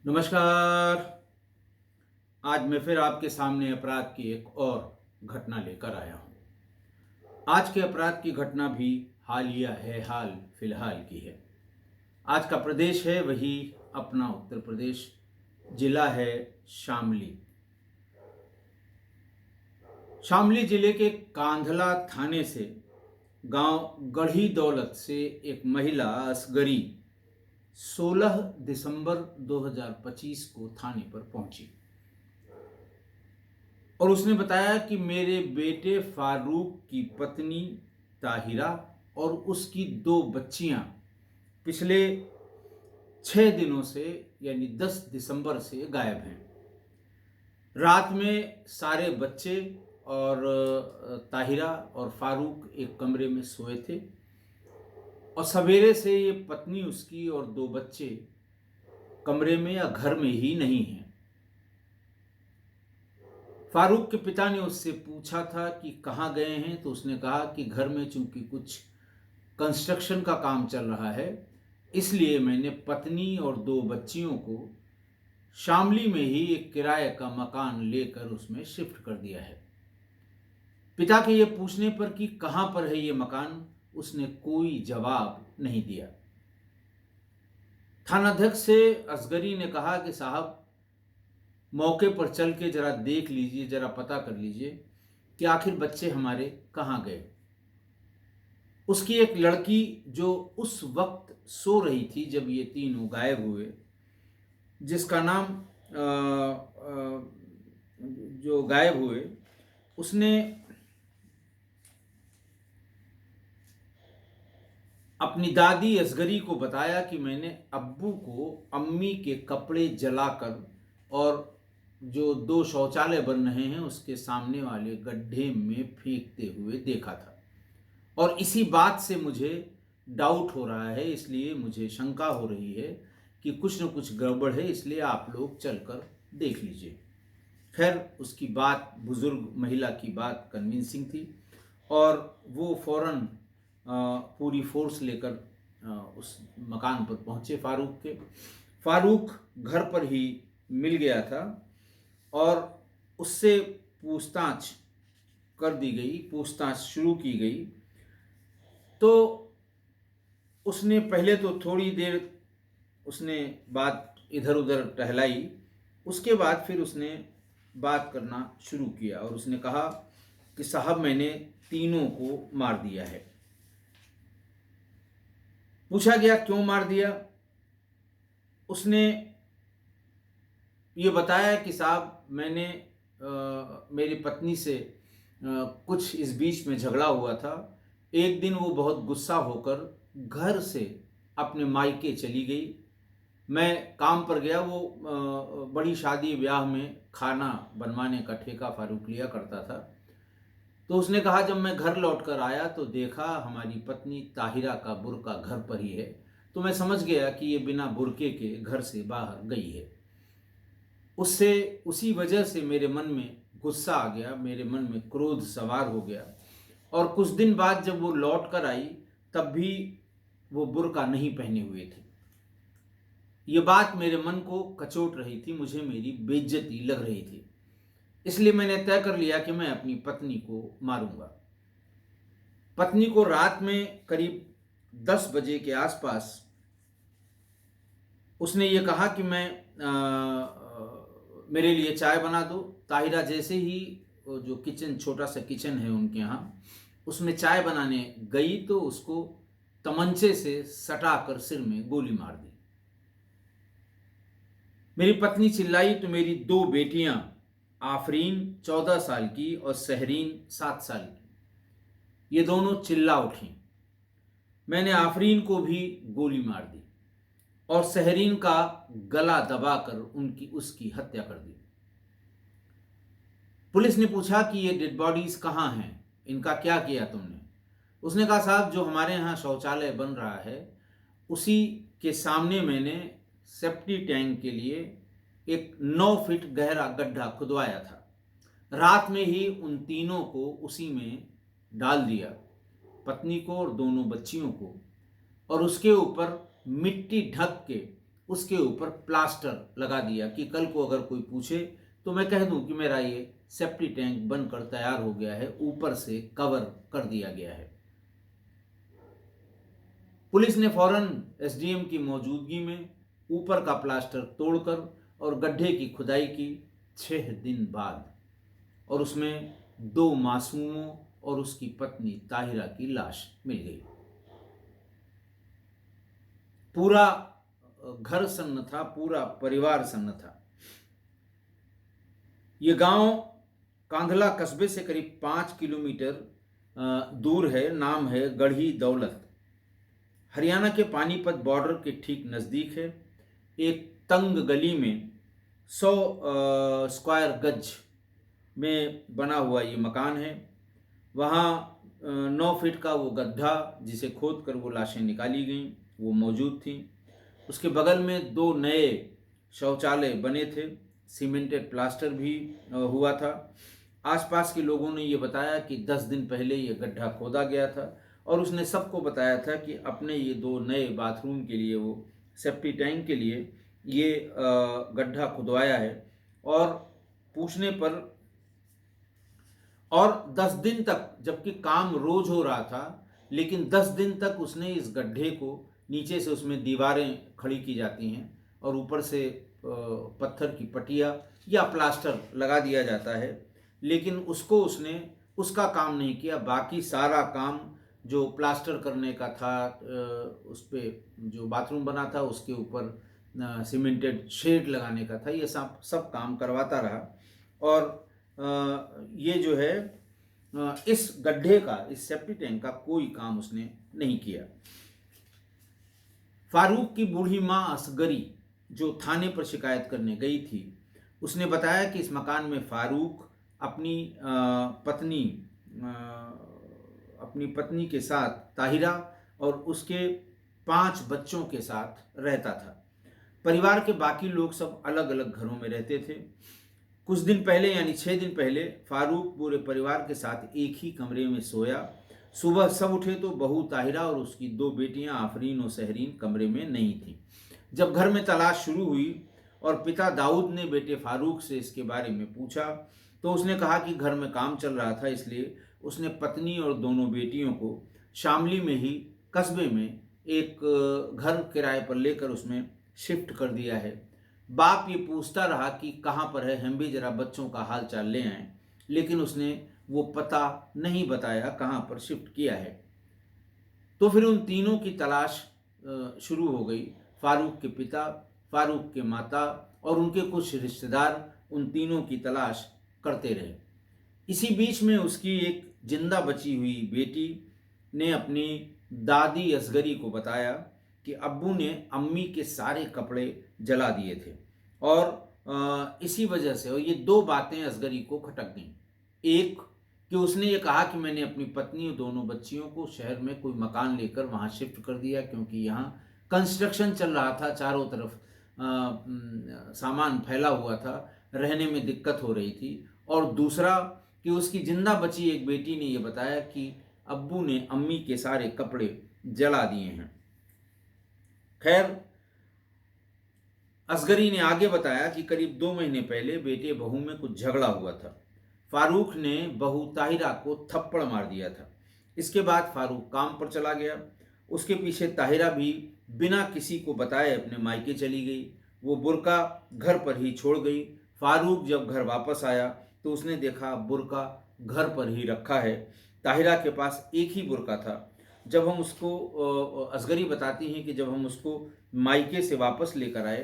नमस्कार। आज मैं फिर आपके सामने अपराध की एक और घटना लेकर आया हूँ। आज के अपराध की घटना भी हालिया है, हाल फिलहाल की है। आज का प्रदेश है वही अपना उत्तर प्रदेश, जिला है शामली। शामली जिले के कांधला थाने से गांव गढ़ी दौलत से एक महिला असगरी 16 दिसंबर 2025 को थाने पर पहुंची और उसने बताया कि मेरे बेटे फारूक की पत्नी ताहिरा और उसकी दो बच्चियां पिछले 6 दिनों से यानी 10 दिसंबर से गायब हैं। रात में सारे बच्चे और ताहिरा और फारूक एक कमरे में सोए थे और सवेरे से ये पत्नी उसकी और दो बच्चे कमरे में या घर में ही नहीं हैं। फारूक के पिता ने उससे पूछा था कि कहाँ गए हैं, तो उसने कहा कि घर में चूंकि कुछ कंस्ट्रक्शन का काम चल रहा है, इसलिए मैंने पत्नी और दो बच्चियों को शामली में ही एक किराए का मकान लेकर उसमें शिफ्ट कर दिया है। पिता के ये पूछने पर कि कहाँ पर है ये मकान, उसने कोई जवाब नहीं दिया। थानाध्यक्ष से असगरी ने कहा कि साहब, मौके पर चल के जरा देख लीजिए, जरा पता कर लीजिए कि आखिर बच्चे हमारे कहाँ गए। उसकी एक लड़की जो उस वक्त सो रही थी जब ये तीनों गायब हुए, जिसका नाम जो गायब हुए, उसने अपनी दादी असगरी को बताया कि मैंने अब्बू को अम्मी के कपड़े जलाकर और जो दो शौचालय बन रहे हैं उसके सामने वाले गड्ढे में फेंकते हुए देखा था और इसी बात से मुझे डाउट हो रहा है, इसलिए मुझे शंका हो रही है कि कुछ न कुछ गड़बड़ है, इसलिए आप लोग चलकर देख लीजिए। खैर, उसकी बात, बुजुर्ग महिला की बात कन्विंसिंग थी और वो फौरन पूरी फोर्स लेकर उस मकान पर पहुंचे फारूक के। फारूक घर पर ही मिल गया था और उससे पूछताछ कर दी गई, पूछताछ शुरू की गई। तो उसने पहले तो थोड़ी देर उसने बात इधर उधर टहलाई, उसके बाद फिर उसने बात करना शुरू किया और उसने कहा कि साहब, मैंने तीनों को मार दिया है। पूछा गया क्यों मार दिया। उसने ये बताया कि साहब, मैंने मेरी पत्नी से कुछ इस बीच में झगड़ा हुआ था। एक दिन वो बहुत गुस्सा होकर घर से अपने मायके चली गई। मैं काम पर गया, वो बड़ी शादी ब्याह में खाना बनवाने का ठेका फारूक लिया करता था। तो उसने कहा जब मैं घर लौट कर आया तो देखा हमारी पत्नी ताहिरा का बुर्का घर पर ही है, तो मैं समझ गया कि ये बिना बुर्के के घर से बाहर गई है। उससे उसी वजह से मेरे मन में गुस्सा आ गया, मेरे मन में क्रोध सवार हो गया और कुछ दिन बाद जब वो लौट कर आई तब भी वो बुर्का नहीं पहने हुए थे। ये बात मेरे मन को कचोट रही थी, मुझे मेरी बेइज्जती लग रही थी, इसलिए मैंने तय कर लिया कि मैं अपनी पत्नी को मारूंगा। पत्नी को रात में करीब 10 बजे के आसपास उसने ये कहा कि मेरे लिए चाय बना दो। ताहिरा जैसे ही जो किचन, छोटा सा किचन है उनके यहाँ, उसमें चाय बनाने गई तो उसको तमंचे से सटाकर सिर में गोली मार दी। मेरी पत्नी चिल्लाई तो मेरी दो बेटियां, आफरीन 14 साल की और सहरीन 7 साल की, ये दोनों चिल्ला उठी। मैंने आफरीन को भी गोली मार दी और सहरीन का गला दबाकर उसकी हत्या कर दी। पुलिस ने पूछा कि ये डेड बॉडीज कहाँ हैं, इनका क्या किया तुमने। उसने कहा साहब, जो हमारे यहाँ शौचालय बन रहा है उसी के सामने मैंने सेप्टी टैंक के लिए एक 9 फीट गहरा गड्ढा खुदवाया था। रात में ही उन तीनों को उसी में डाल दिया, पत्नी को और दोनों बच्चियों को, और उसके ऊपर मिट्टी ढक के उसके ऊपर प्लास्टर लगा दिया कि कल को अगर कोई पूछे तो मैं कह दूं कि मेरा ये सेप्टी टैंक बनकर तैयार हो गया है, ऊपर से कवर कर दिया गया है। पुलिस ने फौरन एसडीएम की मौजूदगी में ऊपर का प्लास्टर तोड़कर और गड्ढे की खुदाई की 6 दिन बाद, और उसमें 2 मासूमों और उसकी पत्नी ताहिरा की लाश मिल गई। पूरा घर सन्न था, पूरा परिवार सन्न था। ये गांव कांधला कस्बे से करीब 5 किलोमीटर दूर है। नाम है गढ़ी दौलत। हरियाणा के पानीपत बॉर्डर के ठीक नज़दीक है। एक तंग गली में 100 स्क्वायर गज में बना हुआ ये मकान है। वहाँ 9 फीट का वो गड्ढा जिसे खोद कर वो लाशें निकाली गईं वो मौजूद थी। उसके बगल में 2 नए शौचालय बने थे, सीमेंटेड प्लास्टर भी हुआ था। आसपास के लोगों ने ये बताया कि 10 दिन पहले ये गड्ढा खोदा गया था, और उसने सबको बताया था कि अपने ये 2 नए बाथरूम के लिए, वो सेप्टी टैंक के लिए ये गड्ढा खुदवाया है। और पूछने पर, और 10 दिन तक, जबकि काम रोज हो रहा था, लेकिन 10 दिन तक उसने इस गड्ढे को, नीचे से उसमें दीवारें खड़ी की जाती हैं और ऊपर से पत्थर की पटिया या प्लास्टर लगा दिया जाता है, लेकिन उसने उसका काम नहीं किया। बाकी सारा काम जो प्लास्टर करने का था, उस पर जो बाथरूम बना था उसके ऊपर सीमेंटेड शेड लगाने का था, ये सब काम करवाता रहा। और ये जो है इस गड्ढे का, इस सेप्टी टैंक का कोई काम उसने नहीं किया। फारूक की बूढ़ी माँ असगरी जो थाने पर शिकायत करने गई थी, उसने बताया कि इस मकान में फारूक अपनी पत्नी के साथ ताहिरा और उसके 5 बच्चों के साथ रहता था। परिवार के बाकी लोग सब अलग अलग घरों में रहते थे। कुछ दिन पहले, यानी 6 दिन पहले, फारूक पूरे परिवार के साथ एक ही कमरे में सोया। सुबह सब उठे तो बहू ताहिरा और उसकी 2 बेटियां आफरीन और सहरीन कमरे में नहीं थी। जब घर में तलाश शुरू हुई और पिता दाऊद ने बेटे फारूक से इसके बारे में पूछा, तो उसने कहा कि घर में काम चल रहा था, इसलिए उसने पत्नी और दोनों बेटियों को शामली में ही कस्बे में एक घर किराए पर लेकर उसमें शिफ्ट कर दिया है। बाप ये पूछता रहा कि कहाँ पर है, हम भी जरा बच्चों का हाल चाल ले आएं, लेकिन उसने वो पता नहीं बताया कहाँ पर शिफ्ट किया है। तो फिर उन तीनों की तलाश शुरू हो गई। फारूक के पिता, फारूक के माता और उनके कुछ रिश्तेदार उन तीनों की तलाश करते रहे। इसी बीच में उसकी एक जिंदा बची हुई बेटी ने अपनी दादी असगरी को बताया कि अब्बू ने अम्मी के सारे कपड़े जला दिए थे, और इसी वजह से, और ये 2 बातें असगरी को खटक गईं। एक कि उसने ये कहा कि मैंने अपनी पत्नी और दोनों बच्चियों को शहर में कोई मकान लेकर वहाँ शिफ्ट कर दिया, क्योंकि यहाँ कंस्ट्रक्शन चल रहा था, चारों तरफ सामान फैला हुआ था, रहने में दिक्कत हो रही थी। और दूसरा कि उसकी जिंदा बची एक बेटी ने यह बताया कि अब्बू ने अम्मी के सारे कपड़े जला दिए हैं। खैर, असगरी ने आगे बताया कि करीब 2 महीने पहले बेटे बहू में कुछ झगड़ा हुआ था। फारूक ने बहू ताहिरा को थप्पड़ मार दिया था। इसके बाद फारूक काम पर चला गया। उसके पीछे ताहिरा भी बिना किसी को बताए अपने मायके चली गई। वो बुर्का घर पर ही छोड़ गई। फारूक जब घर वापस आया तो उसने देखा बुर्का घर पर ही रखा है। ताहिरा के पास एक ही बुर्का था। जब हम उसको, असगरी बताती हैं कि जब हम उसको मायके से वापस लेकर आए,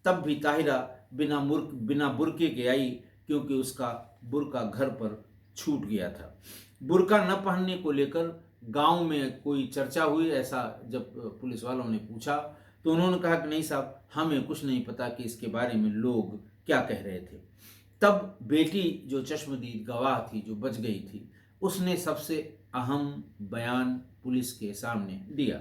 तब भी ताहिरा बिना बुर्के के आई, क्योंकि उसका बुर्का घर पर छूट गया था। बुर्का न पहनने को लेकर गांव में कोई चर्चा हुई, ऐसा जब पुलिस वालों ने पूछा तो उन्होंने कहा कि नहीं साहब, हमें कुछ नहीं पता कि इसके बारे में लोग क्या कह रहे थे। तब बेटी जो चश्मदीद गवाह थी, जो बच गई थी, उसने सबसे अहम बयान पुलिस के सामने दिया।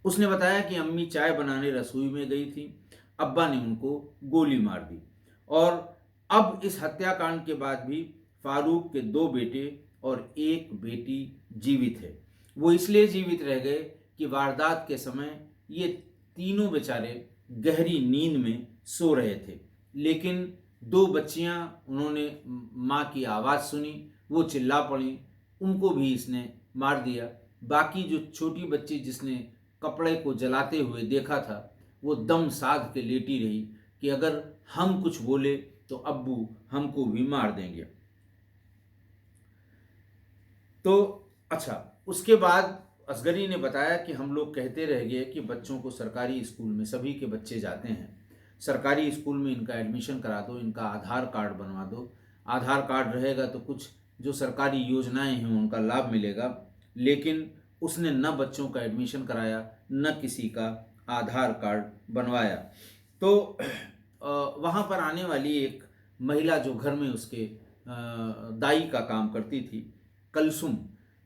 उसने बताया कि अम्मी चाय बनाने रसोई में गई थी, अब्बा ने उनको गोली मार दी, और अब इस हत्याकांड के बाद भी फारूक के 2 बेटे और 1 बेटी जीवित है। वो इसलिए जीवित रह गए कि वारदात के समय ये तीनों बेचारे गहरी नींद में सो रहे थे, लेकिन दो बच्चियां, उन्होंने माँ की आवाज़ सुनी, वो चिल्ला पड़ी, उनको भी इसने मार दिया। बाकी जो छोटी बच्ची जिसने कपड़े को जलाते हुए देखा था, वो दम साध के लेटी रही कि अगर हम कुछ बोले तो अब्बू हमको भी मार देंगे। तो अच्छा, उसके बाद असगरी ने बताया कि हम लोग कहते रह गए कि बच्चों को सरकारी स्कूल में, सभी के बच्चे जाते हैं, सरकारी स्कूल में इनका एडमिशन करा दो, इनका आधार कार्ड बनवा दो। आधार कार्ड रहेगा तो कुछ जो सरकारी योजनाएं हैं उनका लाभ मिलेगा। लेकिन उसने न बच्चों का एडमिशन कराया, न किसी का आधार कार्ड बनवाया। तो वहाँ पर आने वाली एक महिला जो घर में उसके दाई का काम करती थी, कलसुम,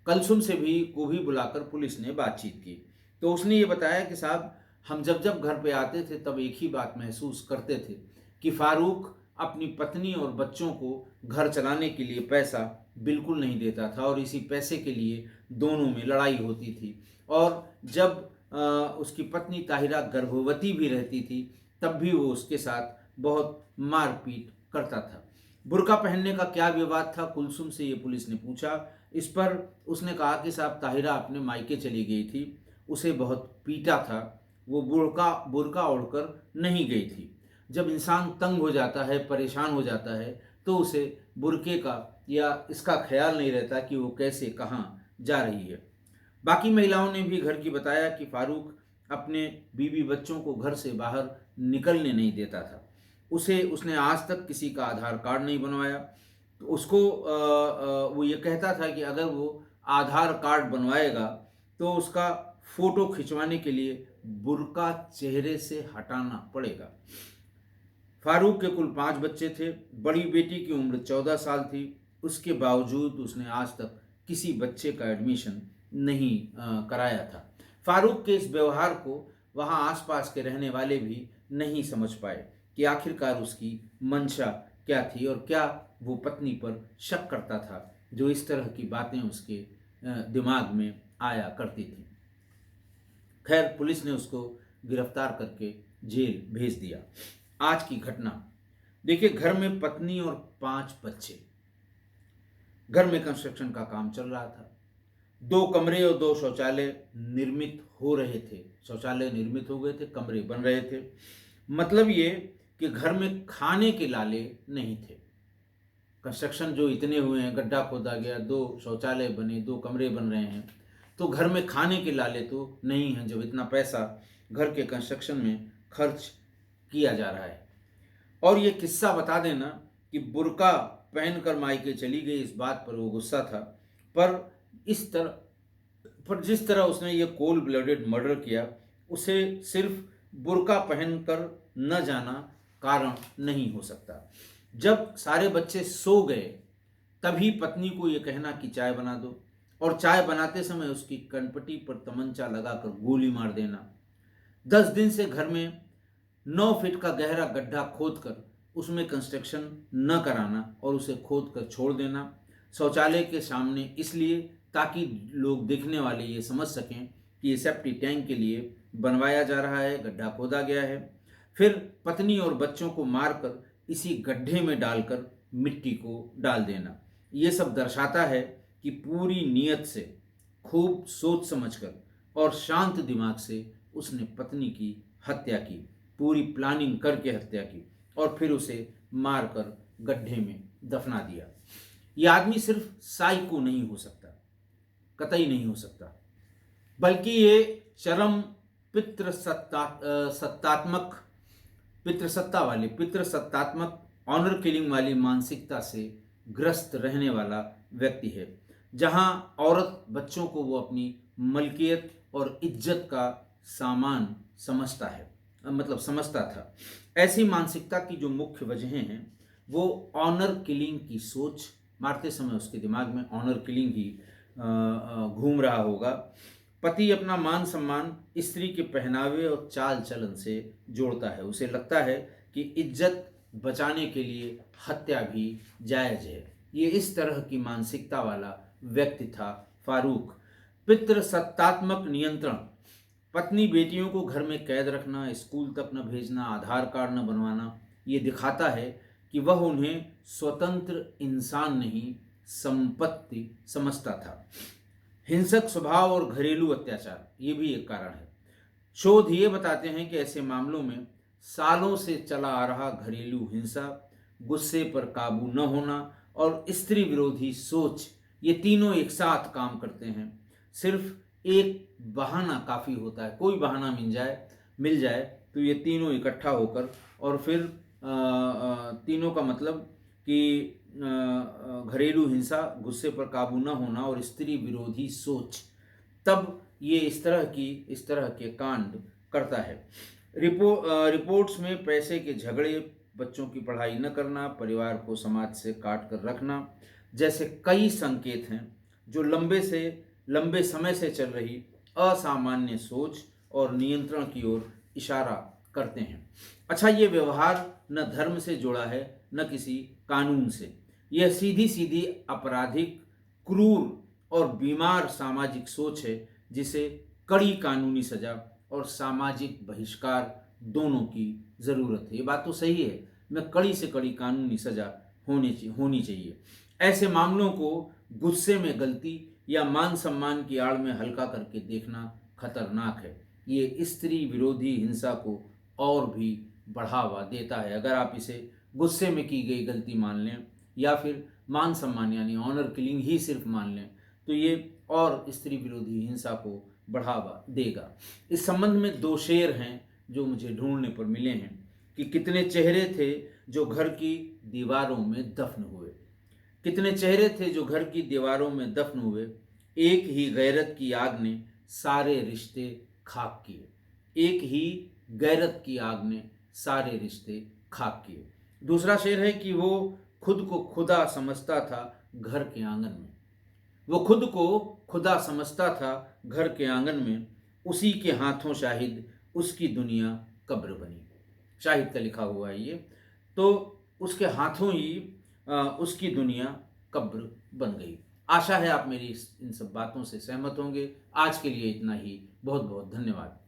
कलसुम से भी बुलाकर पुलिस ने बातचीत की। तो उसने ये बताया कि साहब, हम जब जब घर पे आते थे तब एक ही बात महसूस करते थे कि फारूक अपनी पत्नी और बच्चों को घर चलाने के लिए पैसा बिल्कुल नहीं देता था, और इसी पैसे के लिए दोनों में लड़ाई होती थी। और जब उसकी पत्नी ताहिरा गर्भवती भी रहती थी तब भी वो उसके साथ बहुत मारपीट करता था। बुर्का पहनने का क्या विवाद था, कुलसुम से ये पुलिस ने पूछा। इस पर उसने कहा कि साहब, ताहिरा अपने मायके चली गई थी, उसे बहुत पीटा था, वो बुर्का बुर्का ओढ़कर नहीं गई थी। जब इंसान तंग हो जाता है, परेशान हो जाता है, तो उसे बुर्के का या इसका ख्याल नहीं रहता कि वो कैसे कहाँ जा रही है। बाकी महिलाओं ने भी घर की बताया कि फारूक अपने बीवी बच्चों को घर से बाहर निकलने नहीं देता था। उसने आज तक किसी का आधार कार्ड नहीं बनवाया। तो उसको वो ये कहता था कि अगर वो आधार कार्ड बनवाएगा तो उसका फ़ोटो खिंचवाने के लिए बुर्का चेहरे से हटाना पड़ेगा। फारूक के कुल 5 बच्चे थे। बड़ी बेटी की उम्र 14 साल थी। उसके बावजूद उसने आज तक किसी बच्चे का एडमिशन नहीं कराया था। फारूक के इस व्यवहार को वहाँ आसपास के रहने वाले भी नहीं समझ पाए कि आखिरकार उसकी मंशा क्या थी और क्या वो पत्नी पर शक करता था, जो इस तरह की बातें उसके दिमाग में आया करती थी। खैर, पुलिस ने उसको गिरफ्तार करके जेल भेज दिया। आज की घटना देखिए, घर में पत्नी और 5 बच्चे, घर में कंस्ट्रक्शन का काम चल रहा था। 2 कमरे और 2 शौचालय निर्मित हो रहे थे। शौचालय निर्मित हो गए थे, कमरे बन रहे थे। मतलब ये कि घर में खाने के लाले नहीं थे। कंस्ट्रक्शन जो इतने हुए हैं, गड्ढा खोदा गया, 2 शौचालय बने, 2 कमरे बन रहे हैं, तो घर में खाने के लाले तो नहीं हैं जब इतना पैसा घर के कंस्ट्रक्शन में खर्च किया जा रहा है। और ये किस्सा बता देना कि बुर्का पहनकर मायके चली गई, इस बात पर वो गुस्सा था, पर जिस तरह उसने ये कोल्ड ब्लडेड मर्डर किया, उसे सिर्फ बुर्का पहनकर न जाना कारण नहीं हो सकता। जब सारे बच्चे सो गए तभी पत्नी को ये कहना कि चाय बना दो, और चाय बनाते समय उसकी कनपटी पर तमंचा लगाकर गोली मार देना। 10 दिन से घर में 9 फीट का गहरा गड्ढा खोदकर उसमें कंस्ट्रक्शन न कराना और उसे खोदकर छोड़ देना शौचालय के सामने, इसलिए ताकि लोग देखने वाले ये समझ सकें कि ये सेप्टी टैंक के लिए बनवाया जा रहा है, गड्ढा खोदा गया है। फिर पत्नी और बच्चों को मारकर इसी गड्ढे में डालकर मिट्टी को डाल देना। ये सब दर्शाता है कि पूरी नीयत से, खूब सोच समझकर और शांत दिमाग से उसने पत्नी की हत्या की, पूरी प्लानिंग करके हत्या की, और फिर उसे मारकर गड्ढे में दफना दिया। ये आदमी सिर्फ साइको नहीं हो सकता, कतई नहीं हो सकता, बल्कि ये चरम पितृसत्तात्मक ऑनर किलिंग वाली मानसिकता से ग्रस्त रहने वाला व्यक्ति है, जहां औरत बच्चों को वो अपनी मलकियत और इज्जत का सामान समझता है, मतलब समझता था। ऐसी मानसिकता की जो मुख्य वजहें हैं वो ऑनर किलिंग की सोच, मारते समय उसके दिमाग में ऑनर किलिंग ही घूम रहा होगा। पति अपना मान सम्मान स्त्री के पहनावे और चाल चलन से जोड़ता है। उसे लगता है कि इज्जत बचाने के लिए हत्या भी जायज़ है। ये इस तरह की मानसिकता वाला व्यक्ति था फारूक। पितृसत्तात्मक नियंत्रण पत्नी बेटियों को घर में कैद रखना, स्कूल तक न भेजना, आधार कार्ड न बनवाना, ये दिखाता है कि वह उन्हें स्वतंत्र इंसान नहीं, संपत्ति समझता था। हिंसक स्वभाव और घरेलू अत्याचार, ये भी एक कारण है। शोध ये बताते हैं कि ऐसे मामलों में सालों से चला आ रहा घरेलू हिंसा, गुस्से पर काबू न होना और स्त्री विरोधी सोच, ये तीनों एक साथ काम करते हैं। सिर्फ एक बहाना काफ़ी होता है, कोई बहाना मिल जाए तो ये तीनों इकट्ठा होकर, और फिर तीनों का मतलब कि घरेलू हिंसा, गुस्से पर काबू न होना और स्त्री विरोधी सोच, तब ये इस तरह के कांड करता है। रिपोर्ट्स में पैसे के झगड़े, बच्चों की पढ़ाई न करना, परिवार को समाज से काट कर रखना जैसे कई संकेत हैं जो लंबे समय से चल रही असामान्य सोच और नियंत्रण की ओर इशारा करते हैं। अच्छा, ये व्यवहार न धर्म से जुड़ा है न किसी कानून से। यह सीधी सीधी आपराधिक, क्रूर और बीमार सामाजिक सोच है जिसे कड़ी कानूनी सजा और सामाजिक बहिष्कार दोनों की ज़रूरत है। ये बात तो सही है, मैं कड़ी से कड़ी कानूनी सजा होनी चाहिए। ऐसे मामलों को गुस्से में गलती या मान सम्मान की आड़ में हल्का करके देखना खतरनाक है। ये स्त्री विरोधी हिंसा को और भी बढ़ावा देता है। अगर आप इसे गुस्से में की गई गलती मान लें या फिर मान सम्मान यानी ऑनर किलिंग ही सिर्फ मान लें, तो ये और स्त्री विरोधी हिंसा को बढ़ावा देगा। इस संबंध में 2 शेर हैं जो मुझे ढूंढने पर मिले हैं कि कितने चेहरे थे जो घर की दीवारों में दफन हुए। कितने चेहरे थे जो घर की दीवारों में दफन हुए, एक ही गैरत की आग ने सारे रिश्ते खाक किए। एक ही गैरत की आग ने सारे रिश्ते खाक किए। दूसरा शेर है कि वो खुद को खुदा समझता था घर के आंगन में। वो खुद को खुदा समझता था घर के आंगन में, उसी के हाथों शाहिद उसकी दुनिया कब्र बनी। शाहिद का लिखा हुआ है ये। तो उसके हाथों ही उसकी दुनिया कब्र बन गई। आशा है आप मेरी इन सब बातों से सहमत होंगे। आज के लिए इतना ही। बहुत बहुत धन्यवाद।